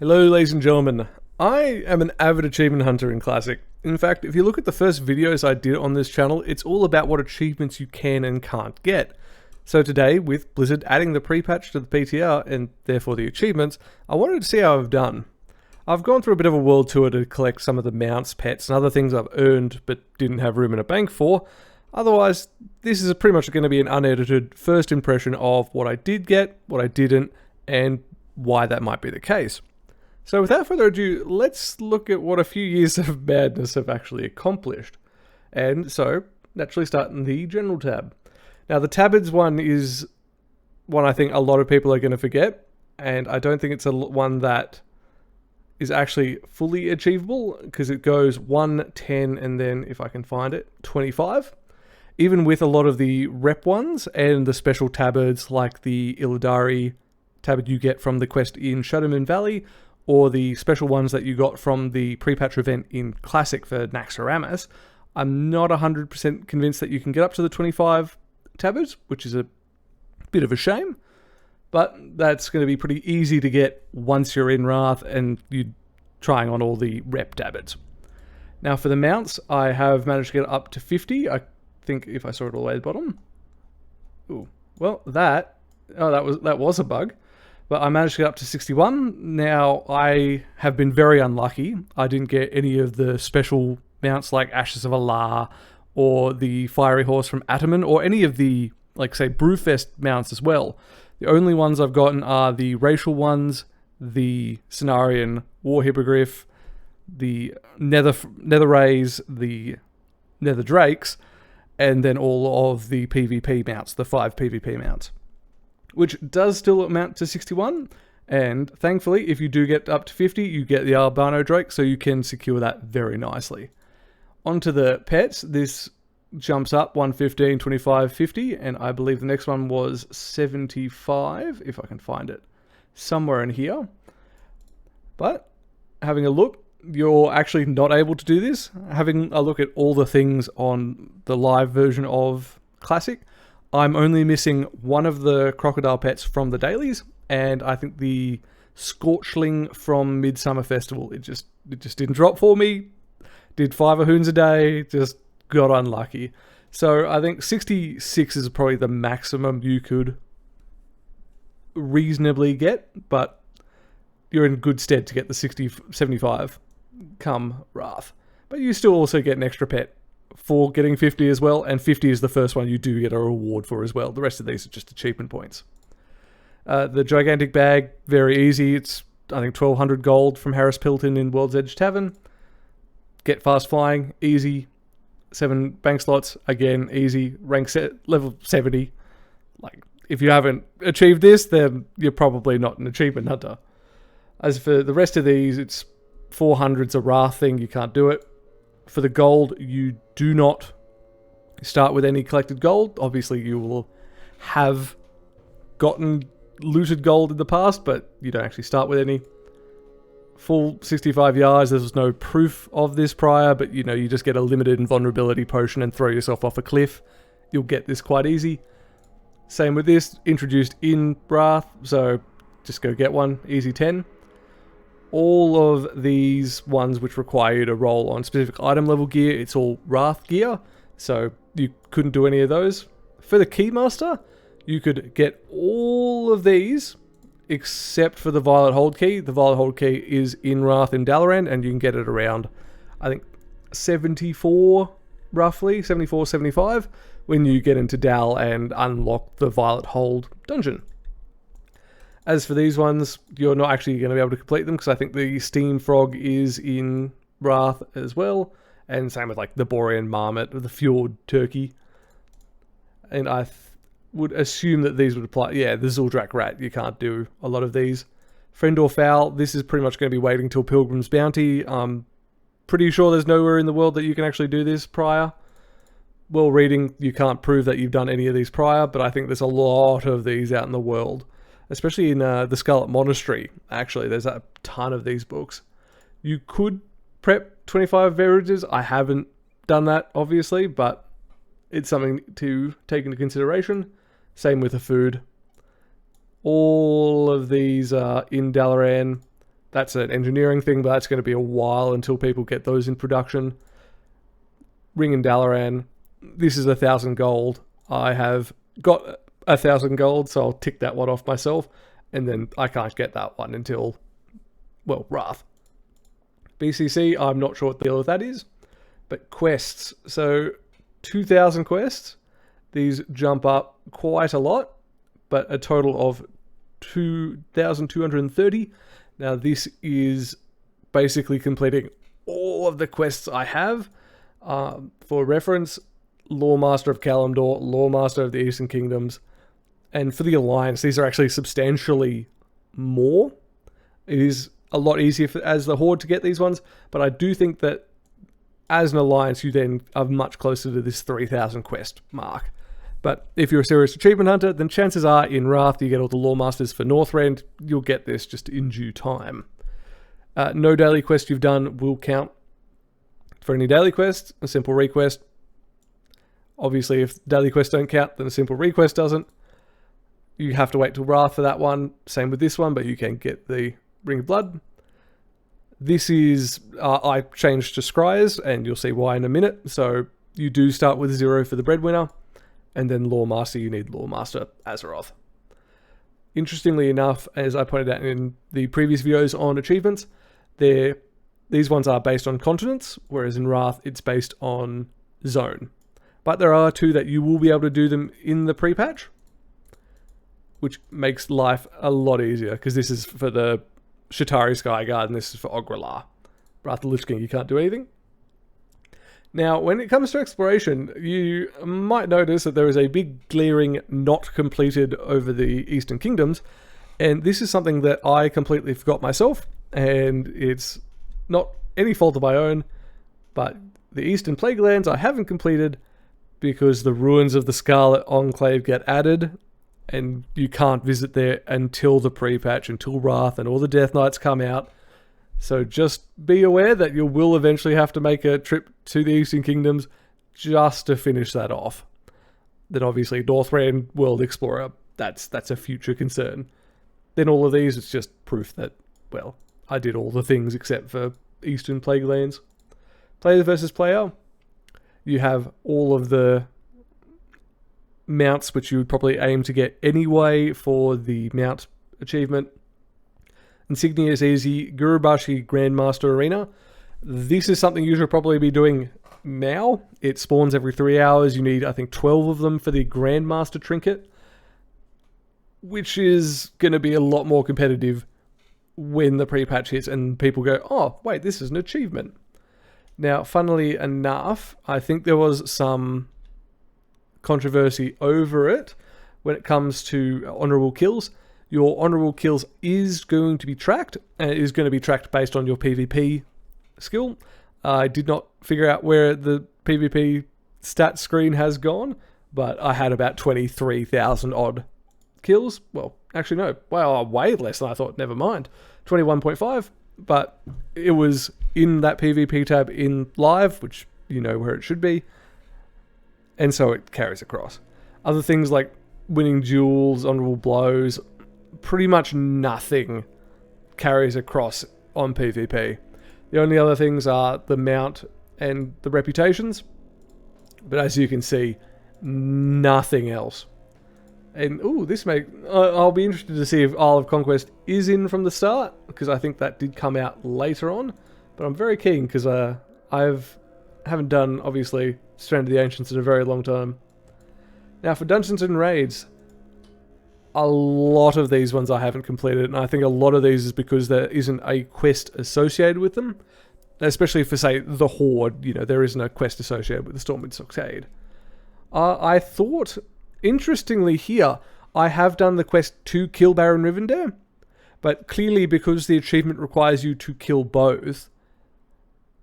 Hello ladies and gentlemen, I am an avid achievement hunter in Classic. In fact, if you look at the first videos I did on this channel, it's all about what achievements you can and can't get. So today, with Blizzard adding the pre-patch to the PTR and therefore the achievements, I wanted to see how I've done. I've gone through a bit of a world tour to collect some of the mounts, pets and other things I've earned but didn't have room in a bank for. Otherwise, this is pretty much going to be an unedited first impression of what I did get, what I didn't, and why that might be the case. So without further ado, let's look at what a few years of madness have actually accomplished. And so, naturally start in the General tab. Now the tabards one is one I think a lot of people are going to forget, and I don't think it's one that is actually fully achievable, because it goes 1, 10, and then, if I can find it, 25. Even with a lot of the rep ones, and the special tabards like the Illidari tabard you get from the quest in Shadowmoon Valley, or the special ones that you got from the pre-patch event in Classic for Naxxramas, I'm not 100% convinced that you can get up to the 25 tabards, which is a bit of a shame, but that's going to be pretty easy to get once you're in Wrath and you're trying on all the rep tabards. Now for the mounts, I have managed to get up to 50, I think, if I saw it all the way at the bottom. Ooh, well that was a bug. But I managed to get up to 61. Now, I have been very unlucky. I didn't get any of the special mounts like Ashes of Allah or the Fiery Horse from Ataman, or any of the, like, say, Brewfest mounts as well. The only ones I've gotten are the racial ones, the Cenarian War Hippogriff, the Nether Rays, the Nether Drakes, and then all of the PvP mounts, the 5 PvP mounts, which does still amount to 61, and thankfully, if you do get up to 50, you get the Albino Drake, so you can secure that very nicely. Onto the pets, this jumps up 115, 25, 50, and I believe the next one was 75, if I can find it somewhere in here. But, having a look, you're actually not able to do this. Having a look at all the things on the live version of Classic, I'm only missing one of the crocodile pets from the dailies, and I think the Scorchling from Midsummer Festival. It just didn't drop for me. Did 5 Ahoons a day, just got unlucky. So I think 66 is probably the maximum you could reasonably get, but you're in good stead to get the 75 come Wrath. But you still also get an extra pet for getting 50 as well, and 50 is the first one you do get a reward for as well. The rest of these are just achievement points. The gigantic bag, very easy. It's, I think, 1200 gold from Harris Pilton in World's Edge Tavern. Get fast flying, easy. 7 bank slots, again, easy. Rank level 70. Like, if you haven't achieved this, then you're probably not an achievement hunter. As for the rest of these, it's 400's a Wrath thing, you can't do it. For the gold, you do not start with any collected gold. Obviously, you will have gotten looted gold in the past, but you don't actually start with any. Full 65 yards, there was no proof of this prior, but you know, you just get a limited invulnerability potion and throw yourself off a cliff. You'll get this quite easy. Same with this, introduced in Wrath, so just go get one, easy 10. All of these ones which require you to roll on specific item level gear, it's all Wrath gear, so you couldn't do any of those. For the Keymaster, you could get all of these except for the Violet Hold Key. The Violet Hold Key is in Wrath in Dalaran, and you can get it around, I think, 74, roughly, 74, 75, when you get into Dal and unlock the Violet Hold dungeon. As for these ones, you're not actually going to be able to complete them, because I think the Steam Frog is in Wrath as well. And same with like the Borean Marmot, or the Fjord Turkey. And I would assume that these would apply. Yeah, the Zuldrak Rat, you can't do a lot of these. Friend or Foul, this is pretty much going to be waiting till Pilgrim's Bounty. I'm pretty sure there's nowhere in the world that you can actually do this prior. Well, reading, you can't prove that you've done any of these prior, but I think there's a lot of these out in the world. Especially in the Scarlet Monastery, actually, there's a ton of these books. You could prep 25 beverages. I haven't done that, obviously, but it's something to take into consideration. Same with the food. All of these are in Dalaran. That's an engineering thing, but that's going to be a while until people get those in production. Ring and Dalaran. This is 1,000 gold. I have got 1,000 gold, so I'll tick that one off myself. And then I can't get that one until, well, Wrath. BCC, I'm not sure what the deal with that is. But quests. So 2,000 quests. These jump up quite a lot, but a total of 2,230. Now this is basically completing all of the quests I have. For reference, Lawmaster of Kalimdor, Lawmaster of the Eastern Kingdoms, and for the Alliance, these are actually substantially more. It is a lot easier as the Horde to get these ones, but I do think that as an Alliance, you then are much closer to this 3,000 quest mark. But if you're a serious achievement hunter, then chances are in Wrath you get all the Lawmasters for Northrend. You'll get this just in due time. No daily quest you've done will count for any daily quest. A simple request. Obviously, if daily quests don't count, then a simple request doesn't. You have to wait till Wrath for that one. Same with this one, but you can get the Ring of Blood. This is, I changed to Scryers, and you'll see why in a minute. So you do start with 0 for the Breadwinner, and then Lawmaster, you need Lawmaster Azeroth. Interestingly enough, as I pointed out in the previous videos on achievements, these ones are based on continents, whereas in Wrath, it's based on zone. But there are 2 that you will be able to do them in the pre-patch, which makes life a lot easier, because this is for the Shatari Skyguard, and this is for Ogrilar. Wrath of Lich King, you can't do anything. Now, when it comes to exploration, you might notice that there is a big glaring not completed over the Eastern Kingdoms, and this is something that I completely forgot myself, and it's not any fault of my own, but the Eastern Plague Lands I haven't completed because the ruins of the Scarlet Enclave get added, and you can't visit there until the pre-patch, until Wrath and all the Death Knights come out. So just be aware that you will eventually have to make a trip to the Eastern Kingdoms just to finish that off. Then obviously Northrend, World Explorer, that's a future concern. Then all of these, it's just proof that, well, I did all the things except for Eastern Plague Lands. Player versus player. You have all of the mounts which you would probably aim to get anyway for the mount achievement. Insignia is easy. Gurubashi Grandmaster Arena. This is something you should probably be doing now. It spawns every 3 hours. You need, I think, 12 of them for the Grandmaster trinket, which is going to be a lot more competitive when the pre-patch hits and people go, oh, wait, this is an achievement. Now, funnily enough, I think there was some controversy over it when it comes to honorable kills. Your honorable kills is going to be tracked, and it is going to be tracked based on your PvP skill. I did not figure out where the PvP stat screen has gone, but I had about 23,000 odd kills. Well, actually no, well, way less than I thought, never mind. 21.5, but it was in that PvP tab in live, which you know where it should be, and so it carries across. Other things like winning duels, honorable blows, pretty much nothing carries across on PvP. The only other things are the mount and the reputations, but as you can see, nothing else. And I'll be interested to see if Isle of Conquest is in from the start, because I think that did come out later on. But I'm very keen because I haven't done obviously Strand of the Ancients in a very long time. Now for Dungeons and Raids, a lot of these ones I haven't completed, and I think a lot of these is because there isn't a quest associated with them. Especially for, say, the Horde, you know, there isn't a quest associated with the Stormwind Stockade. I thought, interestingly here, I have done the quest to kill Baron Rivendare, but clearly because the achievement requires you to kill both,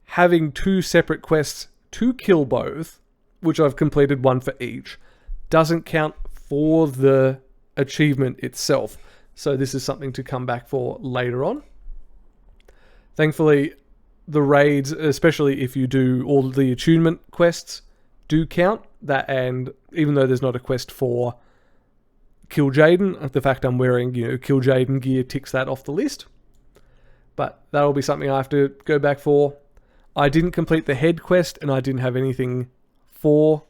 having 2 separate quests to kill both, which I've completed one for each, doesn't count for the achievement itself. So this is something to come back for later on. Thankfully, the raids, especially if you do all the attunement quests, do count. That, and even though there's not a quest for Kill Jaden, the fact I'm wearing, Kill Jaden gear ticks that off the list. but that'll be something I have to go back for. I didn't complete the head quest, and I didn't have anything for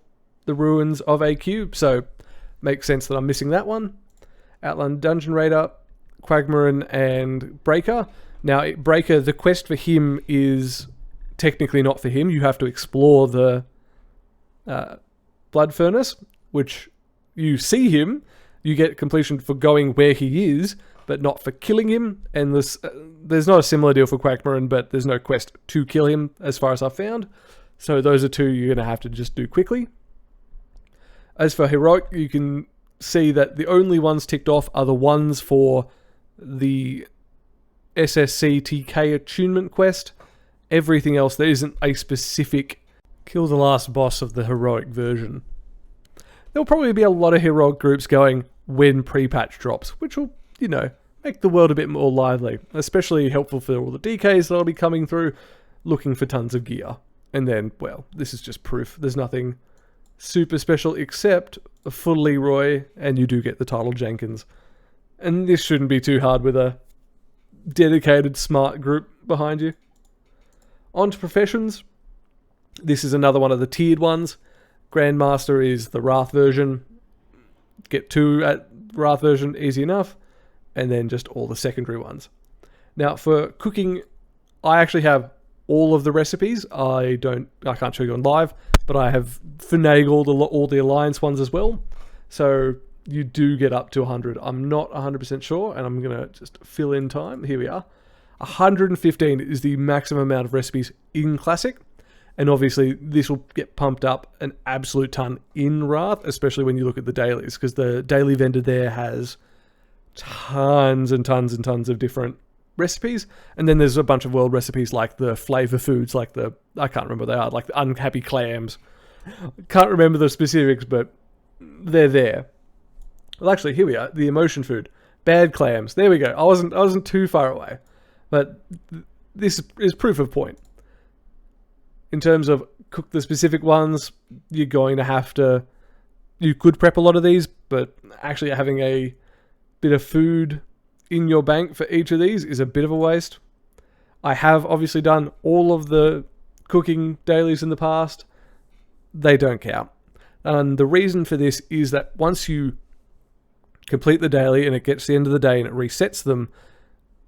the ruins of AQ, so makes sense that I'm missing that one. Outland Dungeon Raider, Quagmire and Breaker. Now, Breaker, the quest for him is technically not for him. You have to explore the Blood Furnace, which you see him. You get completion for going where he is, but not for killing him. And there's not a similar deal for Quagmire, but there's no quest to kill him as far as I've found. So those are two you're going to have to just do quickly. As for Heroic, you can see that the only ones ticked off are the ones for the SSC TK attunement quest. Everything else, there isn't a specific kill the last boss of the Heroic version. There'll probably be a lot of Heroic groups going when pre-patch drops, which will, make the world a bit more lively. Especially helpful for all the DKs that'll be coming through, looking for tons of gear. And then, well, this is just proof. There's nothing super special except for Leroy, and you do get the title Jenkins. And this shouldn't be too hard with a dedicated, smart group behind you. On to professions. This is another one of the tiered ones. Grandmaster is the Wrath version. Get 2 at Wrath version, easy enough. And then just all the secondary ones. Now, for cooking, I actually have all of the recipes. I can't show you on live, but I have finagled all the Alliance ones as well. So you do get up to 100. I'm not 100% sure, and I'm going to just fill in time. Here we are. 115 is the maximum amount of recipes in Classic. And obviously, this will get pumped up an absolute ton in Wrath, especially when you look at the dailies, because the daily vendor there has tons and tons and tons of different recipes. And then there's a bunch of world recipes like the flavor foods, like I can't remember what they are, like the unhappy clams. Can't remember the specifics, but they're there. Well, actually, here we are. The emotion food. Bad clams. There we go. I wasn't too far away. But this is proof of point. In terms of cook the specific ones, you're going to have to... You could prep a lot of these, but actually having a bit of food in your bank for each of these is a bit of a waste. I have obviously done all of the cooking dailies in the past. They don't count. And the reason for this is that once you complete the daily and it gets to the end of the day and it resets them,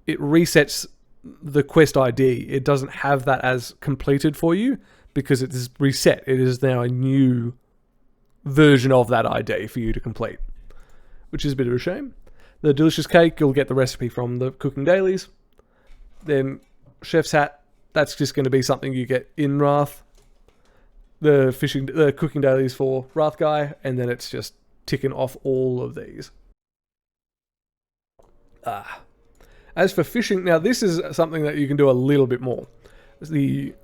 it resets the quest ID. It doesn't have that as completed for you because it is reset. It is now a new version of that ID for you to complete, which is a bit of a shame. The delicious cake, you'll get the recipe from the cooking dailies. Then chef's hat, that's just going to be something you get in Wrath. The cooking dailies for Wrath guy, and then it's just ticking off all of these. As for fishing, now this is something that you can do a little bit more. The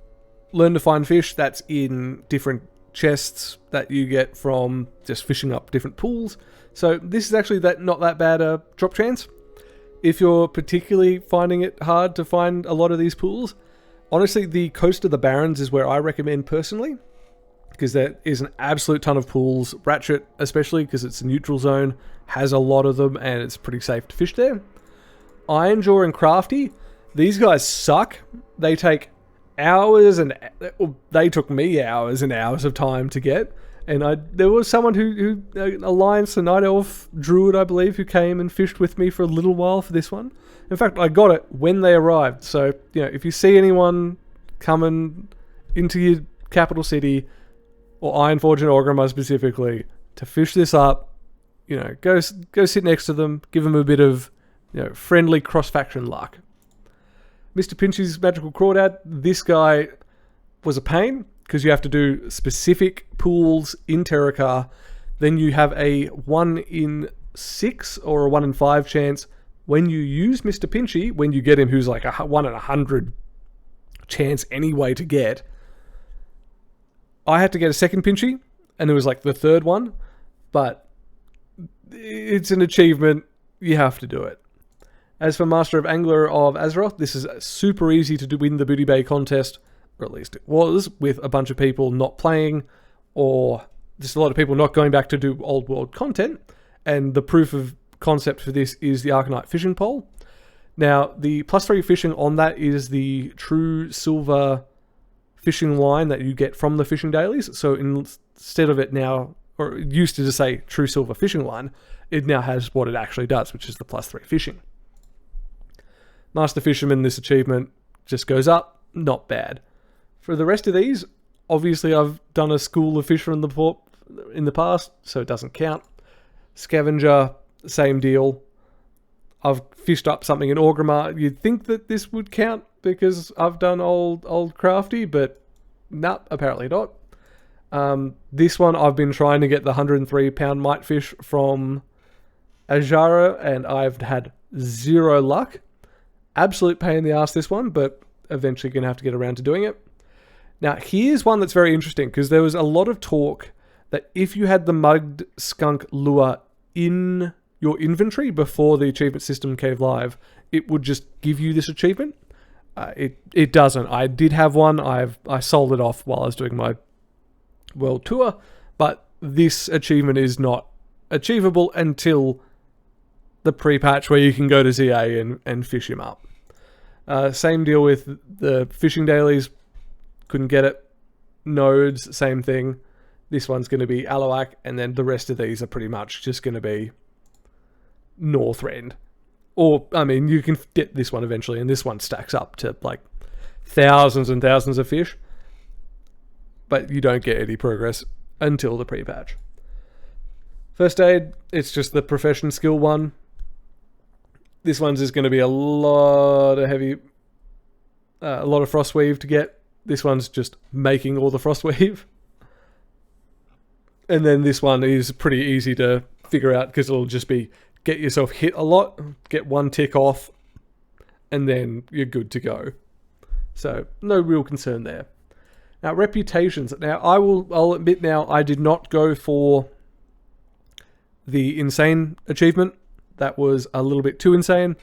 learn to find fish, that's in different chests that you get from just fishing up different pools. So this is actually not that bad a drop chance. If you're particularly finding it hard to find a lot of these pools, honestly, the Coast of the Barrens is where I recommend personally, because there is an absolute ton of pools. Ratchet, especially because it's a neutral zone, has a lot of them and it's pretty safe to fish there. Ironjaw and Crafty, these guys suck. They take hours they took me hours and hours of time to get. And there was someone who Alliance, a Night Elf Druid, I believe, who came and fished with me for a little while for this one. In fact, I got it when they arrived. So, if you see anyone coming into your capital city, or Ironforge and Orgrimmar specifically, to fish this up, go sit next to them, give them a bit of friendly cross-faction luck. Mr. Pinchy's Magical Crawdad, this guy was a pain, because you have to do specific pools in Terracar. Then you have a 1 in 6 or a 1 in 5 chance when you use Mr. Pinchy, when you get him, who's like a 1 in 100 chance anyway to get. I had to get a second Pinchy, and it was like the third one, but it's an achievement. You have to do it. As for Master of Angler of Azeroth, this is super easy to win the Booty Bay contest, or at least it was, with a bunch of people not playing, or just a lot of people not going back to do old world content. And the proof of concept for this is the Arcanite Fishing Pole. Now, the +3 fishing on that is the true silver fishing line that you get from the fishing dailies. So instead of it now, or it used to just say true silver fishing line, it now has what it actually does, which is the +3 fishing. Master Fisherman, this achievement just goes up, not bad. For the rest of these, obviously I've done a school of fish in the past, so it doesn't count. Scavenger, same deal. I've fished up something in Orgrimmar. You'd think that this would count because I've done old crafty, but nah, apparently not. This one I've been trying to get the 103-pound mite fish from Ajara, and I've had zero luck. Absolute pain in the ass, this one, but eventually going to have to get around to doing it. Now, here's one that's very interesting, because there was a lot of talk that if you had the mugged skunk lure in your inventory before the achievement system came live, it would just give you this achievement. It doesn't. I did have one. I sold it off while I was doing my world tour, but this achievement is not achievable until the pre-patch where you can go to ZA and fish him up. Same deal with the fishing dailies. Couldn't get it. Nodes, same thing. This one's going to be Alawak, and then the rest of these are pretty much just going to be Northrend. Or, I mean, you can get this one eventually, and this one stacks up to like thousands and thousands of fish. But you don't get any progress until the pre-patch. First aid, it's just the profession skill one. This one's just going to be a lot of frostweave to get. This one's just making all the frostweave. And then this one is pretty easy to figure out because it'll just be get yourself hit a lot, get one tick off, and then you're good to go. So no real concern there. Now, reputations. Now, I'll admit now, I did not go for the insane achievement. That was a little bit too insane.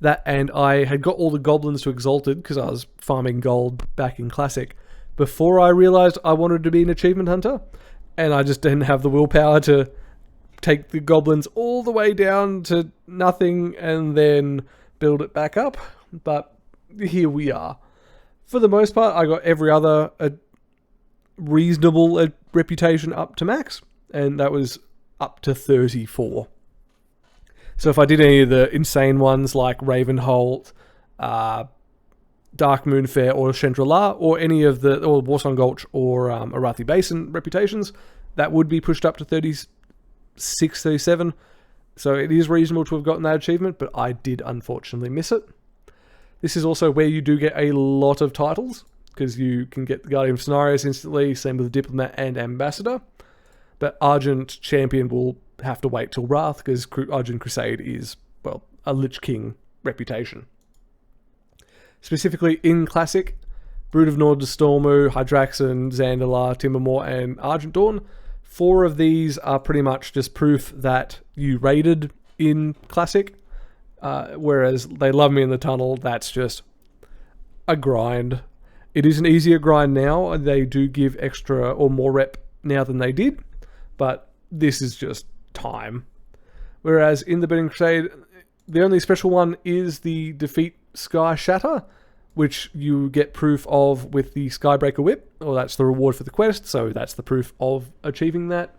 That, and I had got all the goblins to exalted because I was farming gold back in Classic before I realized I wanted to be an achievement hunter, and I just didn't have the willpower to take the goblins all the way down to nothing and then build it back up. But here we are. For the most part, I got every other reasonable reputation up to max, and that was up to 34. So if I did any of the insane ones like Ravenholt, Dark Moon Fair, or Chandra, or any of the or Warsong Gulch or Arathi Basin reputations, that would be pushed up to 36, 37. So it is reasonable to have gotten that achievement, but I did unfortunately miss it. This is also where you do get a lot of titles, because you can get the Guardian of Scenarios instantly, same with the Diplomat and Ambassador. But Argent Champion will have to wait till Wrath, because Argent Crusade is, well, a Lich King reputation. Specifically in Classic, Brood of Nordstormu, Hydraxen, Zandalar, Timbermore, and Argent Dawn. 4 of these are pretty much just proof that you raided in Classic, whereas They Love Me in the Tunnel, that's just a grind. It is an easier grind now. They do give extra or more rep now than they did, but this is just time. Whereas in the Burning Crusade, the only special one is the Defeat Sky Shatter, which you get proof of with the Skybreaker Whip, or that's the reward for the quest, so that's the proof of achieving that.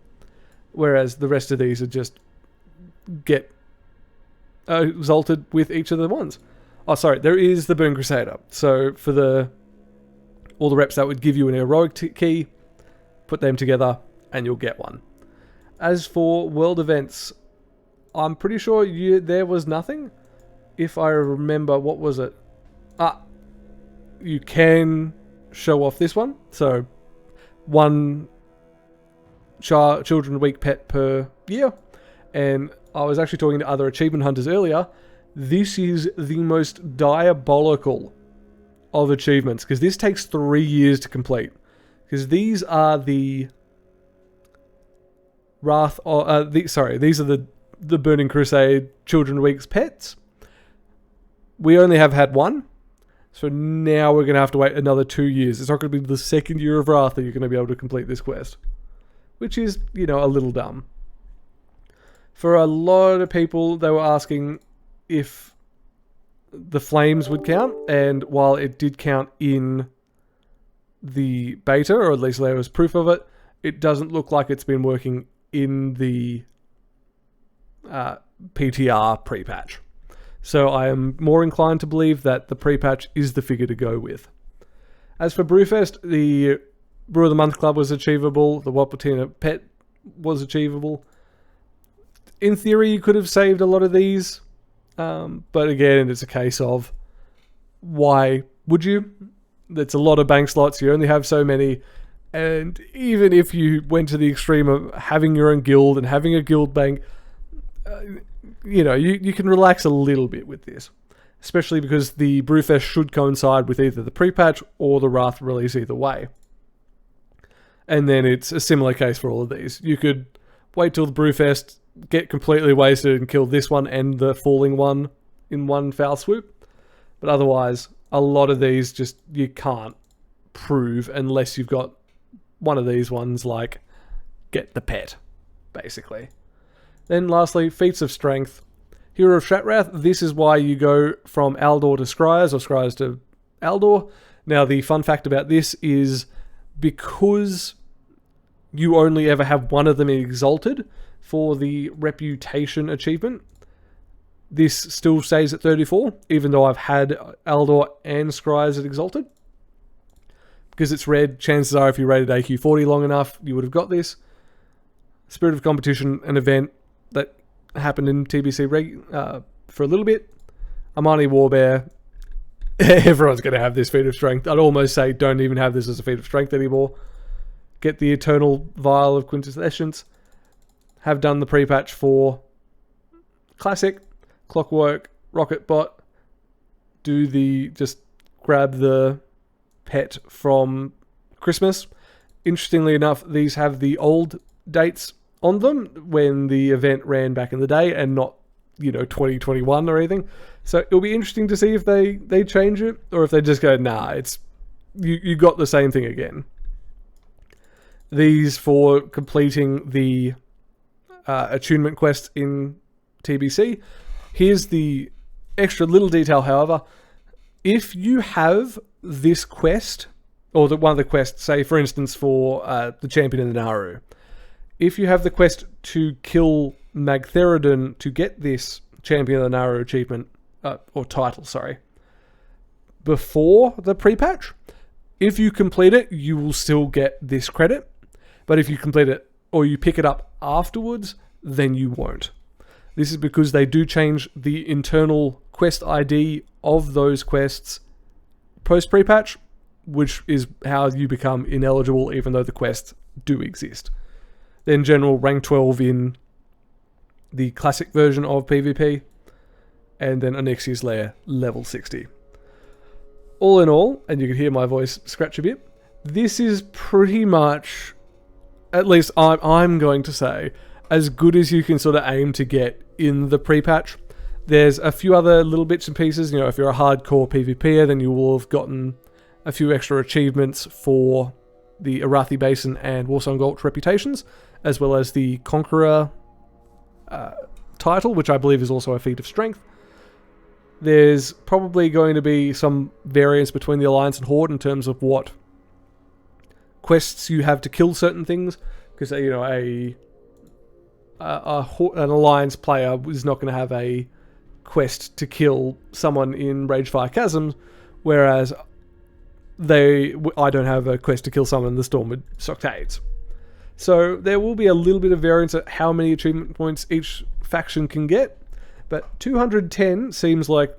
Whereas the rest of these are just get exalted with each of the ones. Oh, sorry, there is the Burning Crusader. So for all the reps that would give you an heroic key, put them together and you'll get one. As for world events, I'm pretty sure there was nothing. If I remember, what was it? You can show off this one. So, 1 Children Week pet per year. And I was actually talking to other achievement hunters earlier. This is the most diabolical of achievements, because this takes 3 years to complete. Because these are the these are the Burning Crusade Children Week's pets. We only have had one, so now we're going to have to wait another 2 years. It's not going to be the second year of Wrath that you're going to be able to complete this quest, which is, a little dumb. For a lot of people, they were asking if the flames would count, and while it did count in the beta, or at least there was proof of it, it doesn't look like it's been working in the PTR pre-patch. So I am more inclined to believe that the pre-patch is the figure to go with. As for Brewfest, the Brew of the Month Club was achievable, the Wotlk pet was achievable. In theory, you could have saved a lot of these, but again, it's a case of why would you? It's a lot of bank slots, you only have so many, and even if you went to the extreme of having your own guild and having a guild bank, you can relax a little bit with this. Especially because the Brewfest should coincide with either the pre-patch or the Wrath release either way. And then it's a similar case for all of these. You could wait till the Brewfest, get completely wasted and kill this one and the falling one in one foul swoop. But otherwise, a lot of these just you can't prove unless you've got one of these ones like get the pet, basically. Then lastly, Feats of Strength. Hero of Shatrath, this is why you go from Aldor to Scryers, or Scryers to Aldor. Now, the fun fact about this is because you only ever have one of them exalted for the Reputation achievement, this still stays at 34, even though I've had Aldor and Scryers at exalted. Because it's red, chances are if you rated AQ 40 long enough, you would have got this. Spirit of Competition, an event that happened in TBC for a little bit. Amani Warbear. Everyone's going to have this feat of strength. I'd almost say don't even have this as a feat of strength anymore. Get the Eternal Vial of Quintessence. Have done the pre-patch for Classic, Clockwork, Rocket Bot. Just grab the pet from Christmas. Interestingly enough, these have the old dates on them when the event ran back in the day and not, 2021 or anything. So it'll be interesting to see if they change it or if they just go, nah, it's you got the same thing again. These for completing the attunement quest in TBC. Here's the extra little detail, however. If you have this quest, or one of the quests, say for instance for the Champion in the Naru, if you have the quest to kill Magtheridon to get this Champion of the Naru achievement, or title, sorry, before the pre-patch, if you complete it, you will still get this credit. But if you complete it, or you pick it up afterwards, then you won't. This is because they do change the internal quest ID of those quests post-pre-patch, which is how you become ineligible even though the quests do exist. Then general rank 12 in the classic version of PvP, and then Onyxia's Lair level 60. All in all, and you can hear my voice scratch a bit, this is pretty much, at least I'm going to say, as good as you can sort of aim to get in the pre-patch. There's a few other little bits and pieces. If you're a hardcore PvPer, then you will have gotten a few extra achievements for the Arathi Basin and Warsong Gulch reputations, as well as the Conqueror title, which I believe is also a feat of strength. There's probably going to be some variance between the Alliance and Horde in terms of what quests you have to kill certain things, because an Alliance player is not going to have a quest to kill someone in Ragefire Chasms, whereas I don't have a quest to kill someone in the Stormwood Stockades. So there will be a little bit of variance at how many achievement points each faction can get, but 210 seems like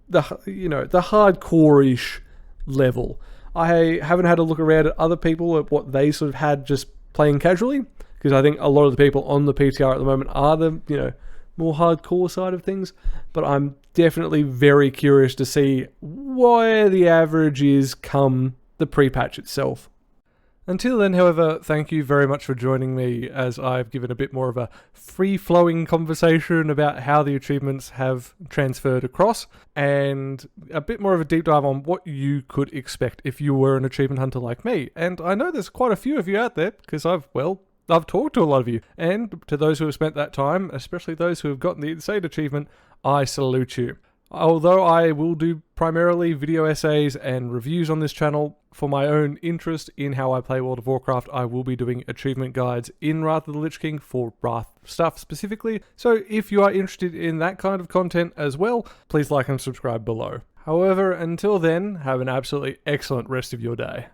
the hardcore-ish level. I haven't had a look around at other people at what they sort of had just playing casually, because I think a lot of the people on the PTR at the moment are the more hardcore side of things, but I'm definitely very curious to see where the average is come the pre-patch itself. Until then, however, thank you very much for joining me as I've given a bit more of a free-flowing conversation about how the achievements have transferred across, and a bit more of a deep dive on what you could expect if you were an achievement hunter like me. And I know there's quite a few of you out there, because I've talked to a lot of you, and to those who have spent that time, especially those who have gotten the Insane achievement, I salute you. Although I will do primarily video essays and reviews on this channel, for my own interest in how I play World of Warcraft, I will be doing achievement guides in Wrath of the Lich King for Wrath stuff specifically. So if you are interested in that kind of content as well, please like and subscribe below. However, until then, have an absolutely excellent rest of your day.